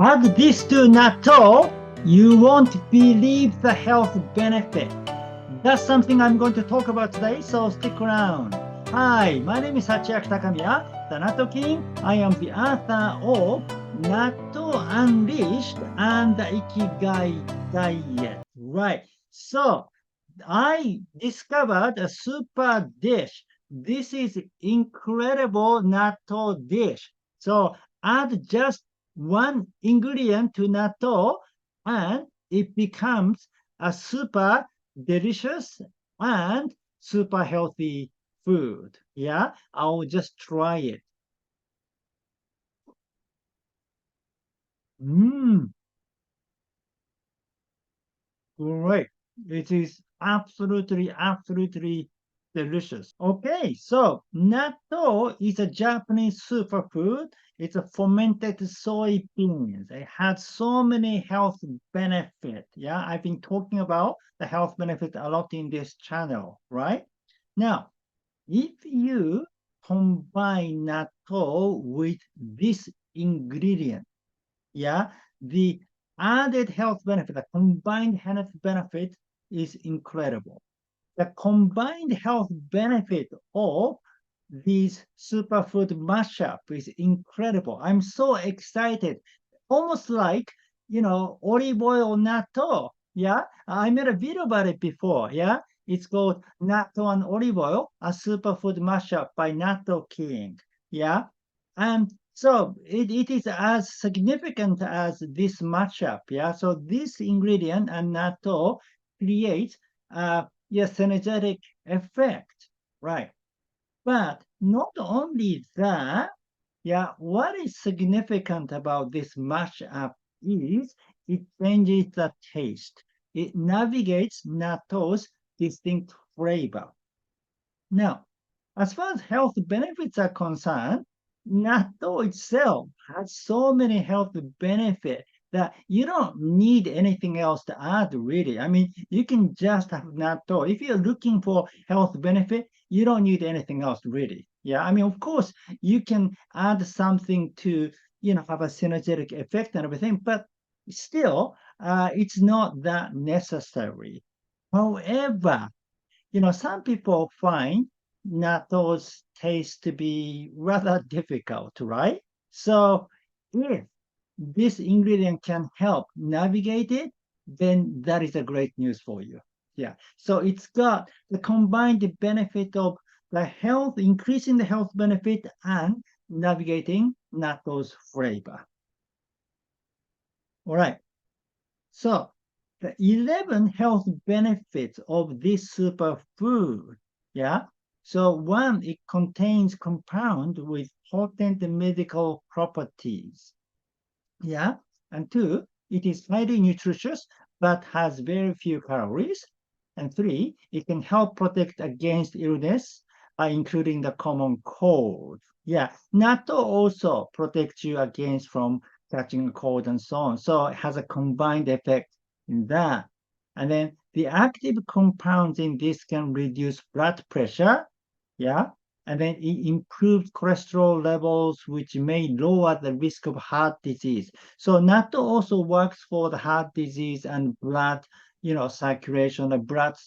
Add this to natto, you won't believe the health benefit. That's something I'm going to talk about today, so stick around. Hi, my name is Sachiaki Takamiya, the Natto King. I am the author of Natto Unleashed and the Ikigai Diet. Right. So I discovered a super dish. This is incredible natto dish. So add just one ingredient to natto and it becomes a super delicious and super healthy food. Yeah, I'll just try it. Mmm, great. It is absolutely delicious. Okay, so natto is a Japanese superfood. It's a fermented soybeans. It has so many health benefits. Yeah, I've been talking about the health benefits a lot in this channel, right? Now, if you combine natto with this ingredient, yeah, the added health benefit, the combined health benefit is incredible. The combined health benefit of these superfood mashup is incredible. I'm so excited. Almost like, olive oil natto. Yeah, I made a video about it before. Yeah, it's called Natto and Olive Oil, a superfood mashup by Natto King. Yeah, and so it is as significant as this mashup. Yeah, so this ingredient and natto creates synergetic effect, right? But not only that, yeah, what is significant about this mashup is it changes the taste. It navigates natto's distinct flavor. Now, as far as health benefits are concerned, natto itself has so many health benefits that you don't need anything else to add, really. I mean, you can just have natto. If you're looking for health benefit, you don't need anything else, really. Yeah, I mean, of course, you can add something to, have a synergetic effect and everything, but still, it's not that necessary. However, some people find natto's taste to be rather difficult, right? So if this ingredient can help navigate it, then that is a great news for you. Yeah. So it's got the combined benefit of the health, increasing the health benefit and navigating natto's flavor. All right. So the 11 health benefits of this superfood, yeah. So one, it contains compound with potent medical properties, yeah. And two, it is highly nutritious but has very few calories. And three, it can help protect against illness, including the common cold. Yeah, natto also protects you against from catching a cold and so on. So it has a combined effect in that. And then the active compounds in this can reduce blood pressure. Yeah, and then it improves cholesterol levels, which may lower the risk of heart disease. So natto also works for the heart disease and blood, circulation, the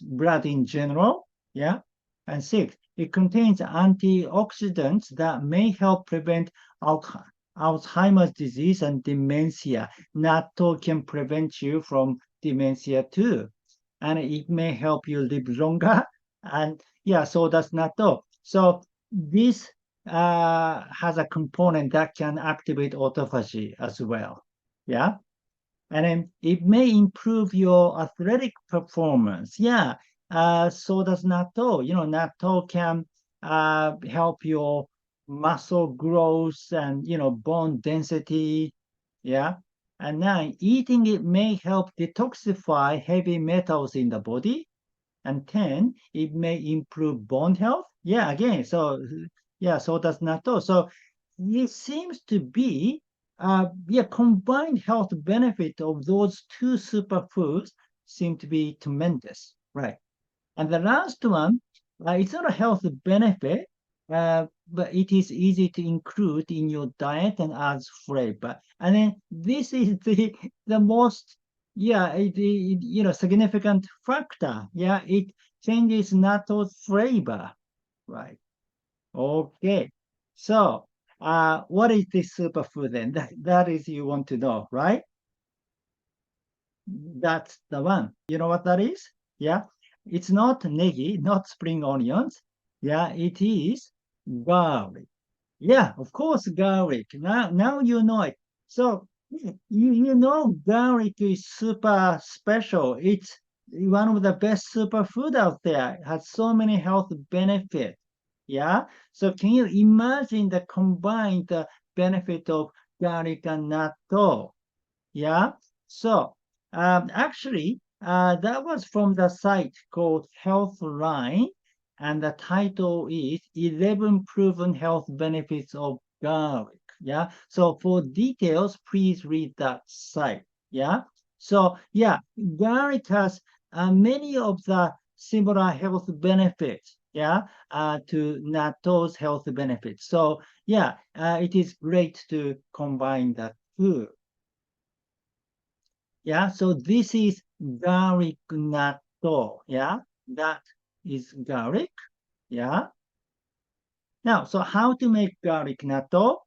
blood in general. Yeah. And six, it contains antioxidants that may help prevent Alzheimer's disease and dementia. Natto can prevent you from dementia too. And it may help you live longer. And yeah, so does natto. So this has a component that can activate autophagy as well. Yeah. And then it may improve your athletic performance. Yeah. So does natto. Natto can help your muscle growth and, bone density. Yeah. And now eating it may help detoxify heavy metals in the body. And 10, it may improve bone health. Yeah, again, so yeah, so does natto. So it seems to be combined health benefit of those two superfoods seem to be tremendous, right? And the last one, it's not a health benefit, but it is easy to include in your diet and adds flavor. And then this is the most, significant factor. Yeah, it changes natto's flavor, right? Okay. So, what is this superfood then? That is you want to know, right? That's the one. You know what that is? Yeah. It's not negi, not spring onions. Yeah, it is garlic. Yeah, of course, garlic. Now you know it. So you know garlic is super special. It's one of the best superfood out there. It has so many health benefits. Yeah. So can you imagine the combined benefit of garlic and natto? Yeah. So actually, that was from the site called Healthline, and the title is 11 Proven Health Benefits of Garlic. Yeah. So for details, please read that site. Yeah. So yeah, garlic has many of the similar health benefits. Yeah. To natto's health benefits. So yeah, it is great to combine the two. Yeah, so this is garlic natto. Yeah, that is garlic. Yeah. Now, so how to make garlic natto?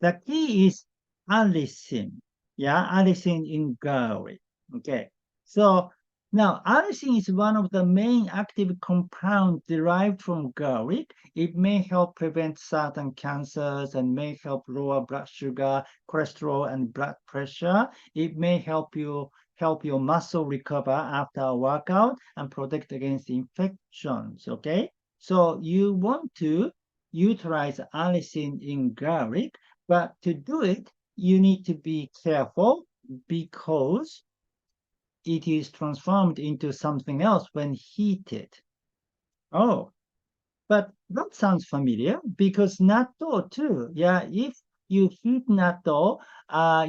The key is allicin. Yeah, allicin in garlic. Okay. So now allicin is one of the main active compounds derived from garlic. It may help prevent certain cancers and may help lower blood sugar, cholesterol, and blood pressure. It may help your muscle recover after a workout and protect against infections. Okay. So you want to utilize allicin in garlic, but to do it, you need to be careful because it is transformed into something else when heated. Oh, but that sounds familiar because natto too. Yeah, if you heat natto,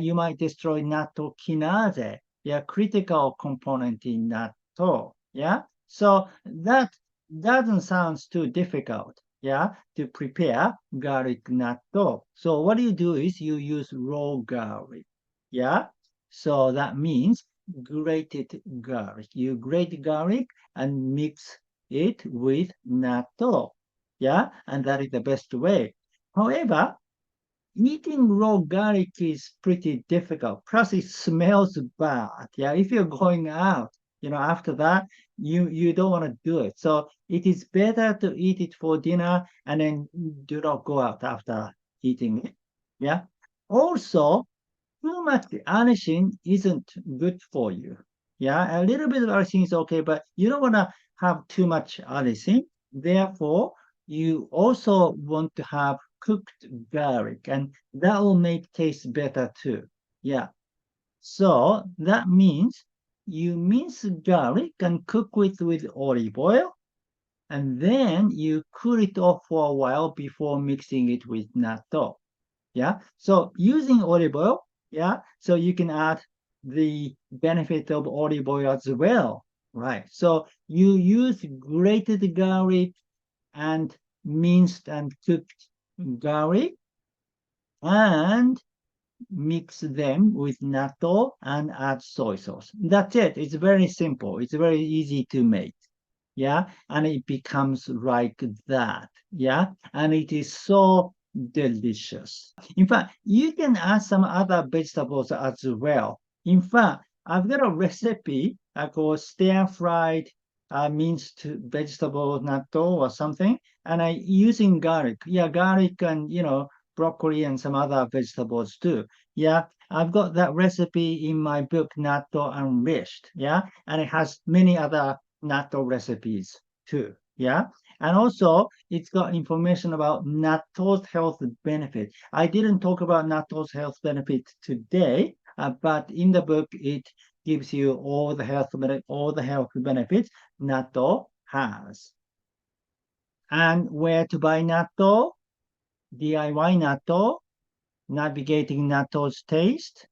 you might destroy natto kinase, yeah, critical component in natto. Yeah, so that doesn't sound too difficult. Yeah, to prepare garlic natto. So what you do is you use raw garlic. Yeah, so that means grated garlic. You grate garlic and mix it with natto. Yeah, and that is the best way. However, eating raw garlic is pretty difficult. Plus, it smells bad. Yeah, if you're going out, after that, you don't want to do it. So it is better to eat it for dinner and then do not go out after eating it. Yeah. Also, too much allicin isn't good for you. Yeah, a little bit of allicin is okay, but you don't want to have too much allicin. Therefore, you also want to have cooked garlic, and that will make taste better too. Yeah. So that means you mince garlic and cook it with olive oil, and then you cool it off for a while before mixing it with natto. Yeah. So using olive oil, yeah, so you can add the benefit of olive oil as well. Right. So you use grated garlic and minced and cooked garlic and mix them with natto and add soy sauce. That's it. It's very simple. It's very easy to make. Yeah. And it becomes like that. Yeah. And it is so delicious. In fact, you can add some other vegetables as well. In fact, I've got a recipe called stir-fried minced vegetable natto or something, and I using garlic. Yeah, garlic and broccoli and some other vegetables too. Yeah, I've got that recipe in my book Natto Unleashed. Yeah, and it has many other natto recipes too. Yeah, and also it's got information about natto's health benefit. I didn't talk about natto's health benefit today, but in the book it gives you all the health benefits natto has. And where to buy natto? DIY natto, navigating natto's taste,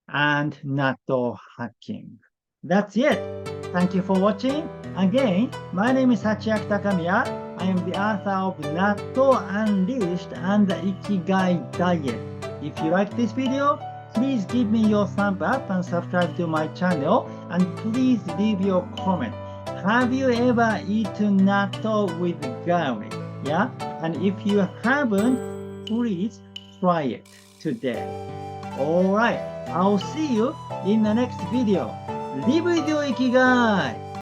and natto hacking. That's it. Thank you for watching. Again, my name is Sachiaki Takamiya. I am the author of Natto Unleashed and the Ikigai Diet. If you like this video, please give me your thumb up and subscribe to my channel, and please leave your comment. Have you ever eaten natto with garlic? Yeah? And if you haven't, please try it today. Alright, I'll see you in the next video. Live with your Ikigai!